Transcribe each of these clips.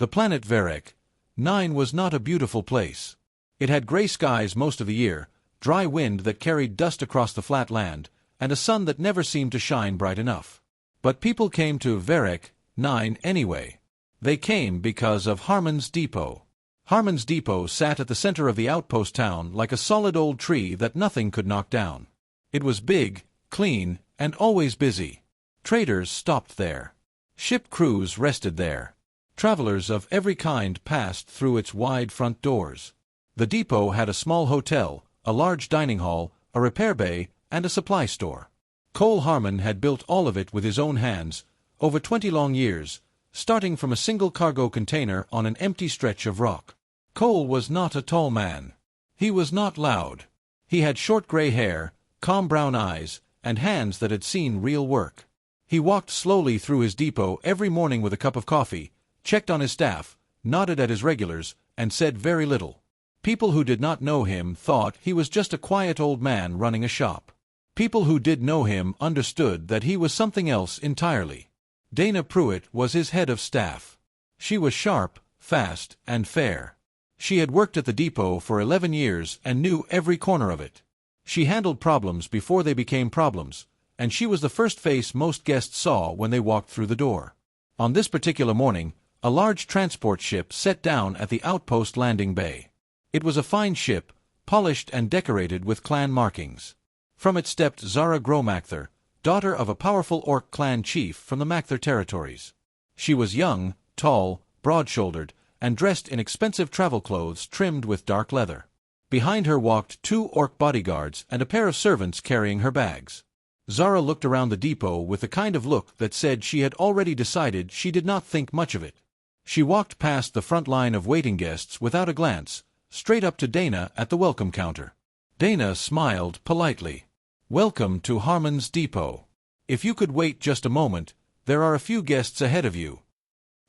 The planet Varek 9 was not a beautiful place. It had gray skies most of the year, dry wind that carried dust across the flat land, and a sun that never seemed to shine bright enough. But people came to Varek 9 anyway. They came because of Harmon's Depot. Harmon's Depot sat at the center of the outpost town like a solid old tree that nothing could knock down. It was big, clean, and always busy. Traders stopped there. Ship crews rested there. Travelers of every kind passed through its wide front doors. The depot had a small hotel, a large dining hall, a repair bay, and a supply store. Cole Harmon had built all of it with his own hands, over 20 long years, starting from a single cargo container on an empty stretch of rock. Cole was not a tall man. He was not loud. He had short gray hair, calm brown eyes, and hands that had seen real work. He walked slowly through his depot every morning with a cup of coffee, checked on his staff, nodded at his regulars, and said very little. People who did not know him thought he was just a quiet old man running a shop. People who did know him understood that he was something else entirely. Dana Pruitt was his head of staff. She was sharp, fast, and fair. She had worked at the depot for 11 years and knew every corner of it. She handled problems before they became problems, and she was the first face most guests saw when they walked through the door. On this particular morning, a large transport ship set down at the outpost landing bay. It was a fine ship, polished and decorated with clan markings. From it stepped Zara Gromakther, daughter of a powerful Orc clan chief from the Makther territories. She was young, tall, broad-shouldered, and dressed in expensive travel clothes trimmed with dark leather. Behind her walked 2 Orc bodyguards and a pair of servants carrying her bags. Zara looked around the depot with the kind of look that said she had already decided she did not think much of it. She walked past the front line of waiting guests without a glance, straight up to Dana at the welcome counter. Dana smiled politely. "Welcome to Harmon's Depot. If you could wait just a moment, there are a few guests ahead of you."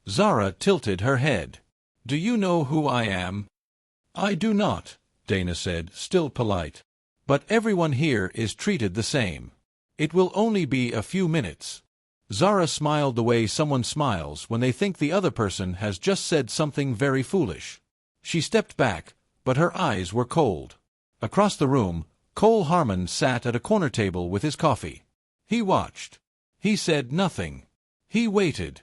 Zara tilted her head. "Do you know who I am?" "I do not," Dana said, still polite. "But everyone here is treated the same. It will only be a few minutes." Zara smiled the way someone smiles when they think the other person has just said something very foolish. She stepped back, but her eyes were cold. Across the room, Cole Harmon sat at a corner table with his coffee. He watched. He said nothing. He waited.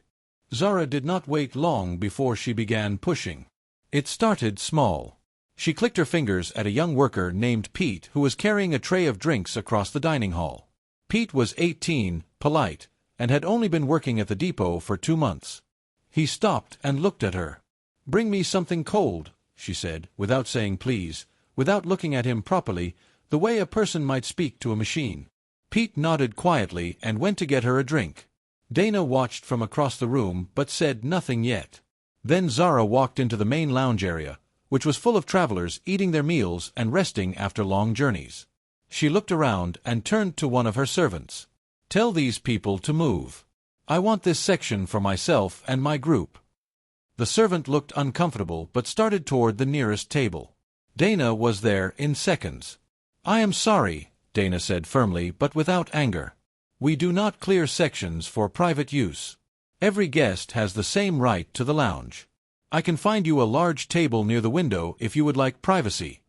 Zara did not wait long before she began pushing. It started small. She clicked her fingers at a young worker named Pete who was carrying a tray of drinks across the dining hall. Pete was 18, polite, and had only been working at the depot for 2 months. He stopped and looked at her. "Bring me something cold," she said, without saying please, without looking at him properly, the way a person might speak to a machine. Pete nodded quietly and went to get her a drink. Dana watched from across the room but said nothing yet. Then Zara walked into the main lounge area, which was full of travelers eating their meals and resting after long journeys. She looked around and turned to one of her servants. "Tell these people to move. I want this section for myself and my group." The servant looked uncomfortable but started toward the nearest table. Dana was there in seconds. "I am sorry," Dana said firmly but without anger. "We do not clear sections for private use. Every guest has the same right to the lounge. I can find you a large table near the window if you would like privacy."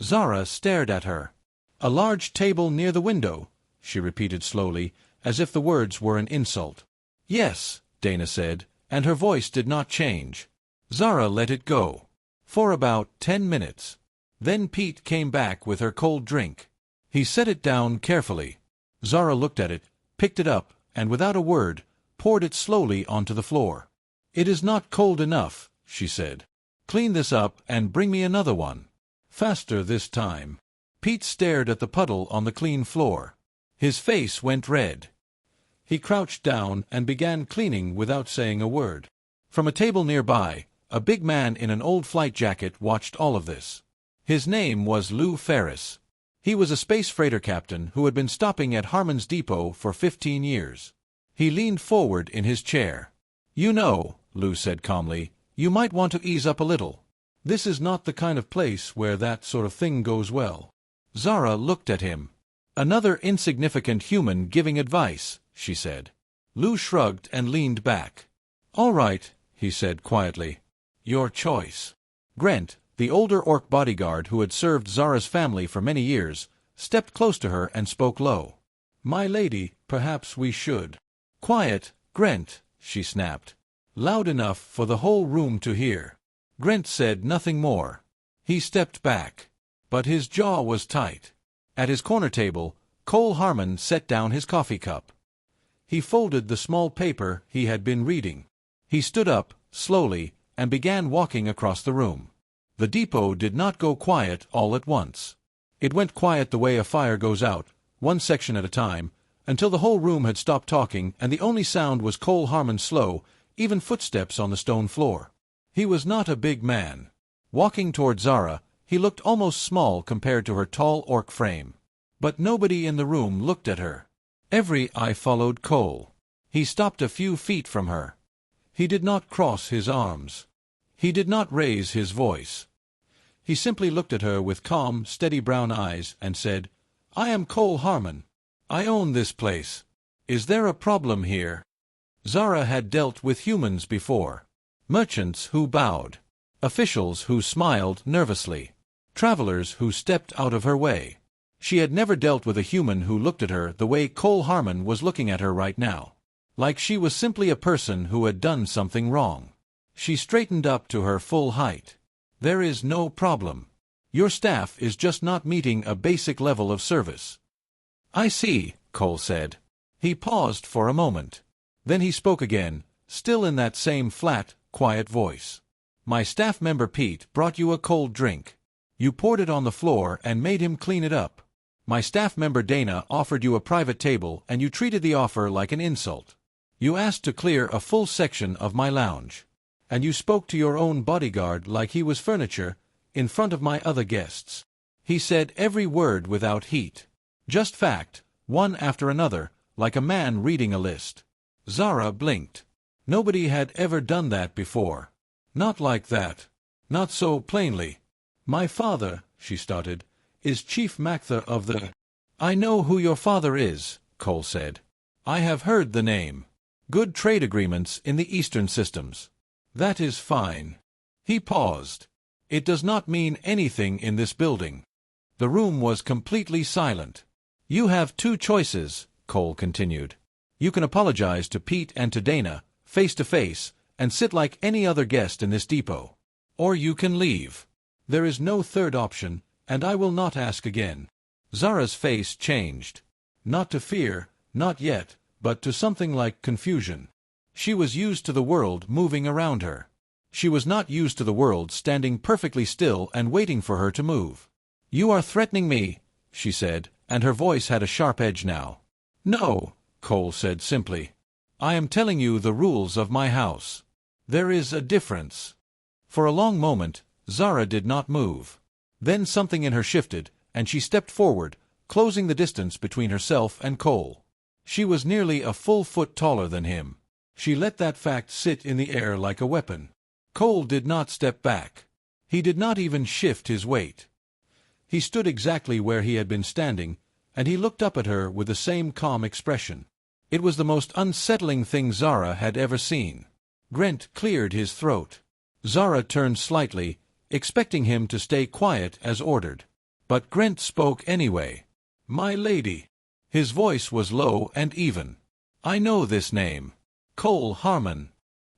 Zara stared at her. "A large table near the window," she repeated slowly, as if the words were an insult. "Yes," Dana said, and her voice did not change. Zara let it go. For about 10 minutes. Then Pete came back with her cold drink. He set it down carefully. Zara looked at it, picked it up, and without a word, poured it slowly onto the floor. "It is not cold enough," she said. "Clean this up and bring me another one. Faster this time." Pete stared at the puddle on the clean floor. His face went red. He crouched down and began cleaning without saying a word. From a table nearby, a big man in an old flight jacket watched all of this. His name was Lou Ferris. He was a space freighter captain who had been stopping at Harmon's Depot for 15 years. He leaned forward in his chair. "You know," Lou said calmly, "you might want to ease up a little. This is not the kind of place where that sort of thing goes well." Zara looked at him. "Another insignificant human giving advice," she said. Lou shrugged and leaned back. "All right," he said quietly. Your choice. Grant, the older orc bodyguard who had served Zara's family for many years, stepped close to her and spoke low. My lady, perhaps we should. Quiet, Grant, she snapped. Loud enough for the whole room to hear. Grant said nothing more. He stepped back. But his jaw was tight. At his corner table, Cole Harmon set down his coffee cup. He folded the small paper he had been reading. He stood up, slowly, and began walking across the room. The depot did not go quiet all at once. It went quiet the way a fire goes out, one section at a time, until the whole room had stopped talking and the only sound was Cole Harmon's slow, even footsteps on the stone floor. He was not a big man. Walking toward Zara, he looked almost small compared to her tall orc frame. But nobody in the room looked at her. Every eye followed Cole. He stopped a few feet from her. He did not cross his arms. He did not raise his voice. He simply looked at her with calm, steady brown eyes and said, I am Cole Harmon. I own this place. Is there a problem here? Zara had dealt with humans before. Merchants who bowed. Officials who smiled nervously. Travelers who stepped out of her way. She had never dealt with a human who looked at her the way Cole Harmon was looking at her right now. Like she was simply a person who had done something wrong. She straightened up to her full height. There is no problem. Your staff is just not meeting a basic level of service. I see, Cole said. He paused for a moment. Then he spoke again, still in that same flat, quiet voice. My staff member Pete brought you a cold drink. You poured it on the floor and made him clean it up. My staff member Dana offered you a private table and you treated the offer like an insult. You asked to clear a full section of my lounge. And you spoke to your own bodyguard like he was furniture, in front of my other guests. He said every word without heat. Just fact, one after another, like a man reading a list. Zara blinked. Nobody had ever done that before. Not like that. Not so plainly. My father, she started, is Chief Maktha of the... I know who your father is, Cole said. I have heard the name. Good trade agreements in the Eastern systems. That is fine. He paused. It does not mean anything in this building. The room was completely silent. You have two choices, Cole continued. You can apologize to Pete and to Dana, face to face, and sit like any other guest in this depot. Or you can leave. There is no third option, and I will not ask again. Zara's face changed. Not to fear, not yet, but to something like confusion. She was used to the world moving around her. She was not used to the world standing perfectly still and waiting for her to move. You are threatening me, she said, and her voice had a sharp edge now. No, Cole said simply. I am telling you the rules of my house. There is a difference. For a long moment, Zara did not move. Then something in her shifted, and she stepped forward, closing the distance between herself and Cole. She was nearly a full foot taller than him. She let that fact sit in the air like a weapon. Cole did not step back. He did not even shift his weight. He stood exactly where he had been standing, and he looked up at her with the same calm expression. It was the most unsettling thing Zara had ever seen. Grant cleared his throat. Zara turned slightly, expecting him to stay quiet as ordered. But Grant spoke anyway. My lady. His voice was low and even. I know this name. Cole Harmon.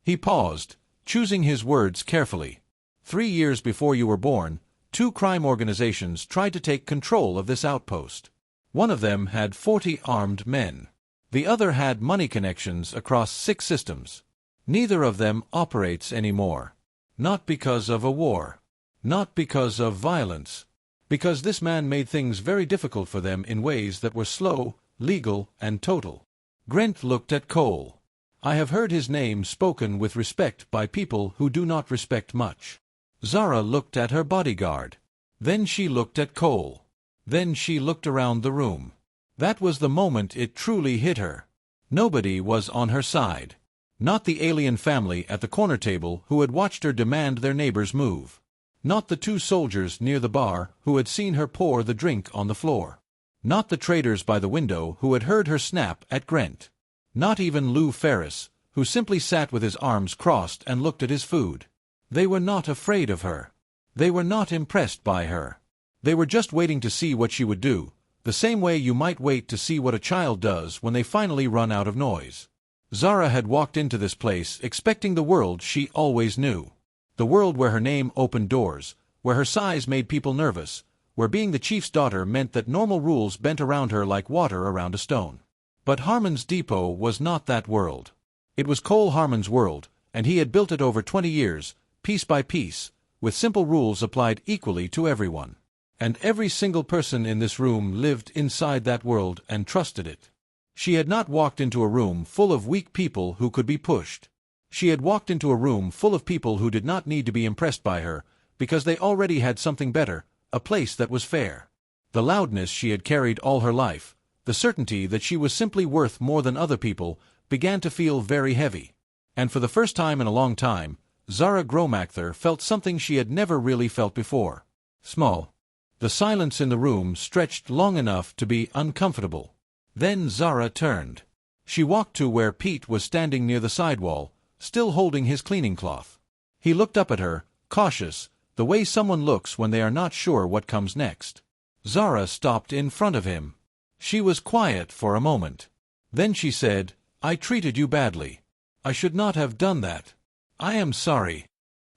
He paused, choosing his words carefully. 3 years before you were born, 2 crime organizations tried to take control of this outpost. One of them had 40 armed men. The other had money connections across 6 systems. Neither of them operates anymore. Not because of a war. Not because of violence. Because this man made things very difficult for them in ways that were slow, legal, and total. Grant looked at Cole. I have heard his name spoken with respect by people who do not respect much. Zara looked at her bodyguard. Then she looked at Cole. Then she looked around the room. That was the moment it truly hit her. Nobody was on her side. Not the alien family at the corner table who had watched her demand their neighbors move. Not the 2 soldiers near the bar who had seen her pour the drink on the floor. Not the traders by the window who had heard her snap at Grant. Not even Lou Ferris, who simply sat with his arms crossed and looked at his food. They were not afraid of her. They were not impressed by her. They were just waiting to see what she would do, the same way you might wait to see what a child does when they finally run out of noise. Zara had walked into this place expecting the world she always knew. The world where her name opened doors, where her size made people nervous, where being the chief's daughter meant that normal rules bent around her like water around a stone. But Harmon's depot was not that world. It was Cole Harmon's world, and he had built it over 20 years, piece by piece, with simple rules applied equally to everyone. And every single person in this room lived inside that world and trusted it. She had not walked into a room full of weak people who could be pushed. She had walked into a room full of people who did not need to be impressed by her, because they already had something better, a place that was fair. The loudness she had carried all her life, the certainty that she was simply worth more than other people, began to feel very heavy. And for the first time in a long time, Zara Gromakther felt something she had never really felt before. Small. The silence in the room stretched long enough to be uncomfortable. Then Zara turned. She walked to where Pete was standing near the sidewall, still holding his cleaning cloth. He looked up at her, cautious, the way someone looks when they are not sure what comes next. Zara stopped in front of him. She was quiet for a moment. Then she said, "I treated you badly. I should not have done that. I am sorry."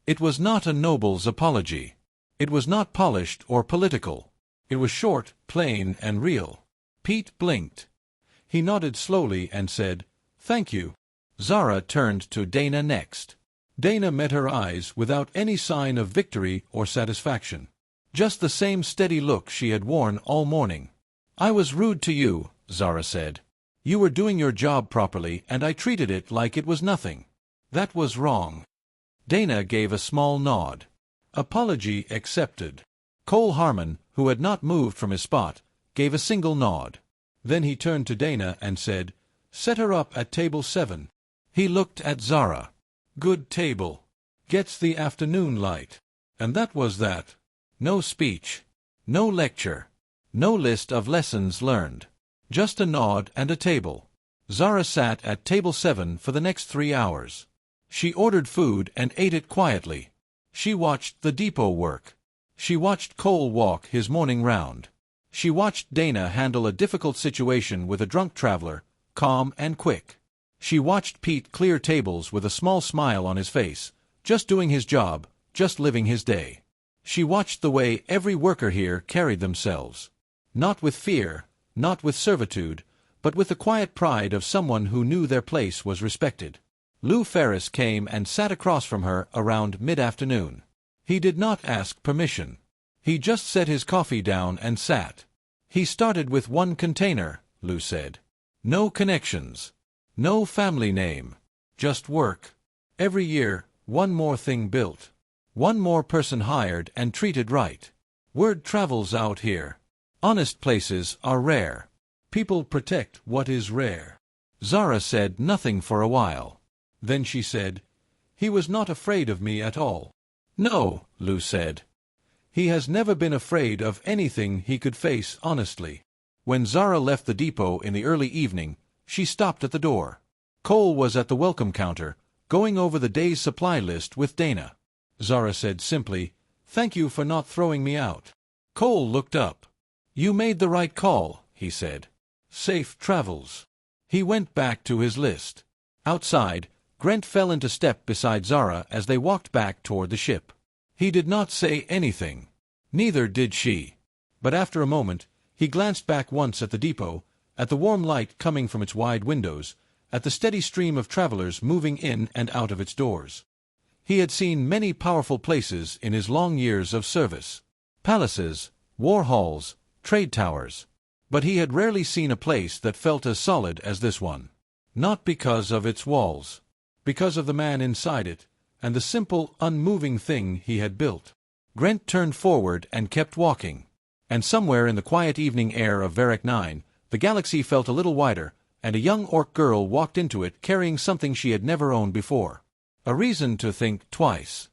It was not a noble's apology. It was not polished or political. It was short, plain, and real. Pete blinked. He nodded slowly and said, "Thank you." Zara turned to Dana next. Dana met her eyes without any sign of victory or satisfaction. Just the same steady look she had worn all morning. "I was rude to you," Zara said. "You were doing your job properly and I treated it like it was nothing. That was wrong." Dana gave a small nod. Apology accepted. Cole Harmon, who had not moved from his spot, gave a single nod. Then he turned to Dana and said, "Set her up at table 7. He looked at Zara. "Good table. Gets the afternoon light." And that was that. No speech. No lecture. No list of lessons learned. Just a nod and a table. Zara sat at table 7 for the next 3 hours. She ordered food and ate it quietly. She watched the depot work. She watched Cole walk his morning round. She watched Dana handle a difficult situation with a drunk traveler, calm and quick. She watched Pete clear tables with a small smile on his face, just doing his job, just living his day. She watched the way every worker here carried themselves. Not with fear, not with servitude, but with the quiet pride of someone who knew their place was respected. Lou Ferris came and sat across from her around mid-afternoon. He did not ask permission. He just set his coffee down and sat. "He started with 1 container," Lou said. "No connections. No family name. Just work. Every year, 1 more thing built. 1 more person hired and treated right. Word travels out here. Honest places are rare. People protect what is rare." Zara said nothing for a while. Then she said, "He was not afraid of me at all." "No," Lou said. "He has never been afraid of anything he could face honestly." When Zara left the depot in the early evening, she stopped at the door. Cole was at the welcome counter, going over the day's supply list with Dana. Zara said simply, "Thank you for not throwing me out." Cole looked up. "You made the right call," he said. "Safe travels." He went back to his list. Outside, Grant fell into step beside Zara as they walked back toward the ship. He did not say anything. Neither did she. But after a moment, he glanced back once at the depot, at the warm light coming from its wide windows, at the steady stream of travelers moving in and out of its doors. He had seen many powerful places in his long years of service. Palaces, war halls, trade towers. But he had rarely seen a place that felt as solid as this one. Not because of its walls. Because of the man inside it, and the simple, unmoving thing he had built. Grant turned forward and kept walking. And somewhere in the quiet evening air of Varric 9, the galaxy felt a little wider, and a young orc girl walked into it carrying something she had never owned before. A reason to think twice.